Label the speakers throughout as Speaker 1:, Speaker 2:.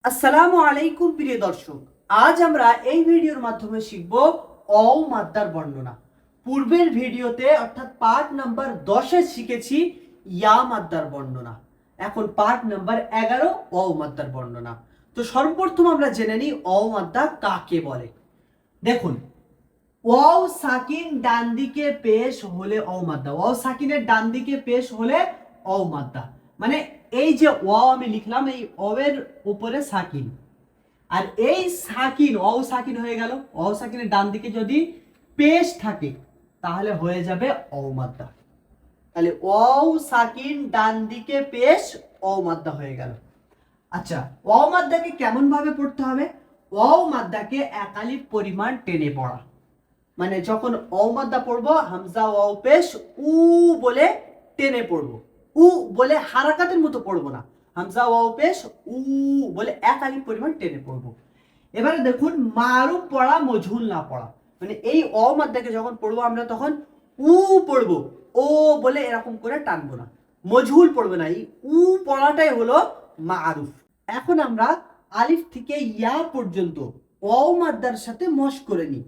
Speaker 1: আসসালামু আলাইকুম প্রিয় দর্শক, আজ আমরা এই ভিডিওর মাধ্যমে শিখব অ মাদ্দার বর্ণনা। পূর্বের ভিডিওতে অর্থাৎ পার্ট নাম্বার 10-এ শিখেছি ইয়া মাদ্দার বর্ণনা। এখন পার্ট নাম্বার 11 অ মাদ্দার বর্ণনা। তো সর্বপ্রথম আমরা জেনে নিই অ মাদ্দা কাকে বলে। দেখুন, ওয়াও সাকিন ডান দিকে পেশ হলে অ মাদ্দা, ওয়াও সাকিনের ডান দিকে পেশ হলে অ মাদ্দা। মানে এই যে ওয়াও আমি লিখলাম, এই অ এর উপরে সাকিন, আর এই সাকিন অ সাকিন হয়ে গেল। অ সাকিনের ডান দিকে যদি পেশ থাকে তাহলে হয়ে যাবে অ মাদ্দা। তাহলে ওয়াও সাকিন ডান দিকে পেশ অ মাদ্দা হয়ে গেল। আচ্ছা, ওয়াও মাদ্দাকে কেমন ভাবে পড়তে হবে? ওয়াও মাদ্দাকে এক আলিফ পরিমাণ টেনে পড়া। মানে যখন অ মাদ্দা পড়বো, হামজা ওয়াও পেশ উ বলে টেনে পড়বো। উ বলে হারাকাতের মতো পড়বো না, হামজা ওয়াও পেশ উ বলে এক আলিফ পরিমাণ টেনে পড়বো। এবারে দেখুন, মারুফ পড়া মজহুল না পড়া। মানে এই অ মাদ্দাকে যখন পড়বো আমরা তখন উ পড়বো, ও বলে এরকম করে টানবো না, মজহুল পড়বে না। এই উ পড়াটাই হলো মারুফ। এখন আমরা আলিফ থেকে ইয়া পর্যন্ত অ মাদ্দার সাথে মশ করে নিই।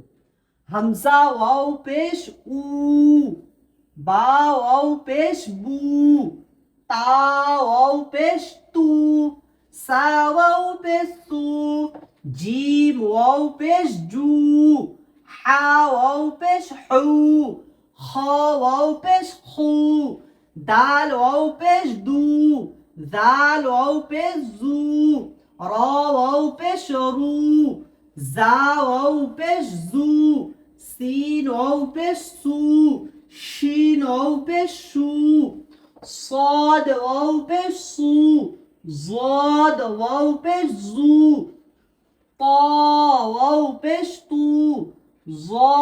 Speaker 1: হামজা ওয়াও পেশ উ, বা ওয়াও পেশ বু, তা ওয়াও পেশ তু, সা ওয়াও পেশ সু, জিম ওয়াও পেশ জু, হা ওয়াও পেশ হু, খ ওয়াও পেশ খু, দাল ওয়াও পেশ দু, জাল ওয়াও পেশ জু, র ওয়াও পেশ রু, জা ওয়াও পেশ জু, সিন ওয়াও পেশ সু, শিন ওয়াও পেশ সু, صاد واو পেশ সু, ضاد واو পেশ জু, طا واو পেশ তু, ظا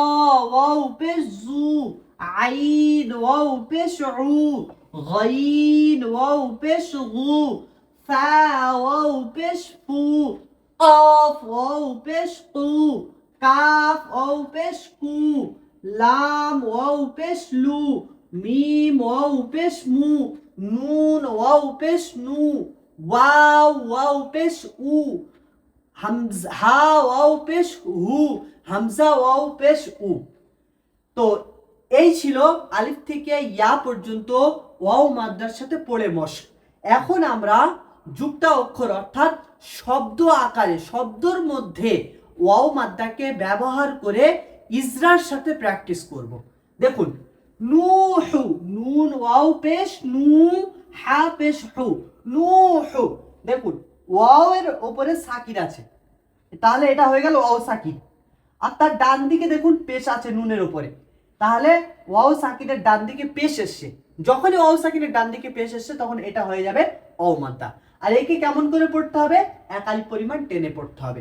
Speaker 1: واو পেশ জু, عين واو পেশ উ, غين واو পেশ গু, ফা واو পেশ ফু, قاف واو পেশ কু, কাফ ওয়াও পেশ কু, লাম ওয়াও পেশ লু, মিম ওয়াও পেশ মু, নুন ওয়াও পেশ নু, ওয়াও ওয়াও পেশ উ, হামজা হা ওয়াও পেশ হু, হামজা ওয়াও পেশ উ। তো এই ছিল আলিফ থেকে ইয়া পর্যন্ত ওয়াও মাদ্দার সাথে পড়ে মশ। এখন আমরা যুক্ত অক্ষর অর্থাৎ শব্দ আকারে, শব্দর মধ্যে ওয়াও মাদ্দাকে ব্যবহার করে ইজরার সাথে প্র্যাকটিস করব। দেখুন, নূহু, নুন ওয়াও পেশ নু, হা পেশ হু, নূহু। দেখুন, ওয়াও এর উপরে সাকিন আছে, তাহলে এটা হয়ে গেল ওয়াও সাকিন। আর তার ডান দিকে দেখুন পেশ আছে নুনের উপরে, তাহলে ওয়াও সাকিনের ডান দিকে পেশ এসছে। যখনই ওয়াও সাকিনের ডান দিকে পেশ এসছে তখন এটা হয়ে যাবে অ মাদ্দা। আর একে কেমন করে পড়তে হবে? এক আলিফ পরিমাণ টেনে পড়তে হবে।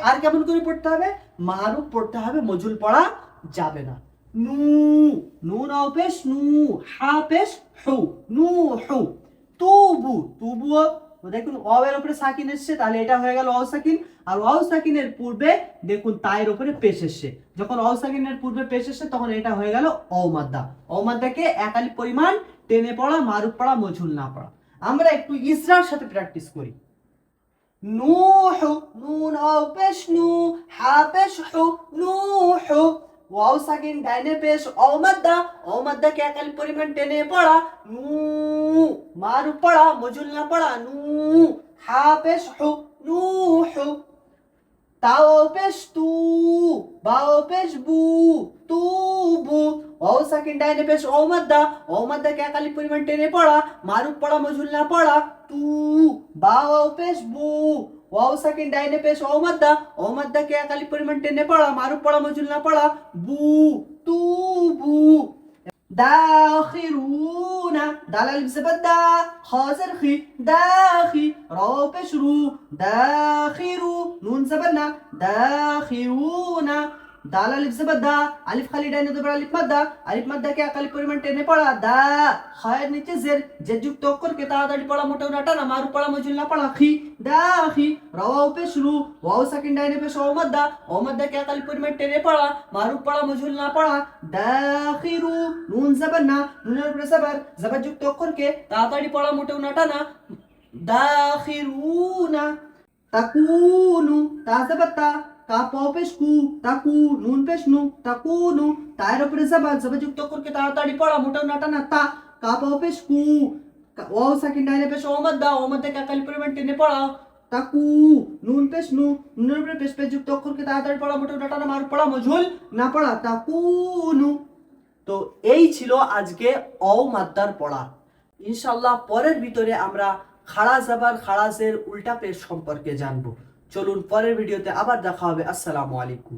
Speaker 1: আর কেমন করে পড়তে হবে? মারুফ পড়তে হবে, মজুল পড়া যাবে না। নু, নুন ওয়াও পেশ নু, হা পেশ হু, নু হু। তুবু, তুবুও দেখুন ওয়াও এর উপরে সাকিন এসছে, তাহলে এটা হয়ে গেল ওয়াও সাকিন। আর ওয়াও সাকিনের পূর্বে দেখুন তায়ের উপরে পেশ এসছে, যখন ওয়াও সাকিনের পূর্বে পেশ এসছে তখন এটা হয়ে গেল অ মাদ্দা। অ মাদ্দাকে এক আলিফ পরিমাণ টেনে পড়া, মারুফ পড়া, মজহুল না পড়া। আমরা একটু ইসরার সাথে প্র্যাকটিস করি। নূহু, নুন ওয়াও পেশ নু, হা পেশ হু, নূহু। ওয়াও সাকিন ডাইনে পেশ অ মাদ্দা, অ মাদ্দাকে এক আলিফ পরিমাণ টেনে পড়া, নু, মারুফ পড়া, মজহুল না পড়া, নু, হা পেশ হু, নূহু। তাও পেশ তু, বাও পেশ বু, তুবু। ওয়াও সাকিন ডাইনে পেশ ও মাদ্দা, ও মাদ্দাকে এক আলিফ পরিমাণ টেনে পড়া, মারুফ পড়া, মজহুল না পড়া, তু, বাও পেশ বু। ওয়াও সাকিন ডাইনে পেশ ও মাদ্দা, ও মাদ্দাকে এক আলিফ পরিমাণ টেনে পড়া, মারুফ পড়া, মজহুল না পড়া, বু, তুবু। داخرون، دال الف زبر دا، خا زر خي، داخي، رو পেশ রু, দাখিরু, নুন زبر না, দাখিরুন। দাল আলিফ জবর দা, আলিফ খালি ডাইনে জবর আলিফ মাদ্দা, আলিফ মাদ্দাকে এক আলিফ পরিমাণ টেনে পড়া, দা, খায়ের নিচে জের, জের যুক্ত অক্ষরকে তাড়াতাড়ি পড়া, মোটেও না টানা, মারুফ পড়া, মজহুল না পড়া, খি, দাখি। রাও পেশ রু, ওয়াও সাকিন ডাইনে পেশ ও মাদ্দা, ও মাদ্দাকে এক আলিফ পরিমাণ টেনে পড়া, মারুফ পড়া, মজহুল না পড়া, দাখিরু। নুন জবর না, নুনের উপরে জবর, জবর যুক্ত অক্ষরকে তাড়াতাড়ি পড়া, মোটেও না টানা, দাখিরুনা। তাকুনু, তা জবর তা, কাফ ওয়াও পেশ কু, তাকু, নুন পেশ নু, তাকুনু, তায়ের উপরে জবর, জবর যুক্ত করকে তাড়াতাড়ি পড়া, মোটা নাটা না তা, কাফ ওয়াও পেশ কু, ওয়াও সাকিন ডাইনে পেশ ও মাদ্দা, ও মাদ্দা কাকালি পরিমাণ টেনে পড়া, তাকু, নুন পেশ নু, নুনের উপরে পেশ পেশ যুক্ত করকে তাড়াতাড়ি পড়া, মোটা নাটা না মার পড়া, মজহুল না পড়া, তাকুনু। তো এই ছিল আজকে অ মাদ্দার পড়া। ইনশাল্লাহ পরের ভিতরে আমরা খাড়া জাবার খাড়াজের উল্টা পেশ সম্পর্কে জানবো। চলুন পরের ভিডিওতে আবার দেখা হবে। আসসালামু আলাইকুম।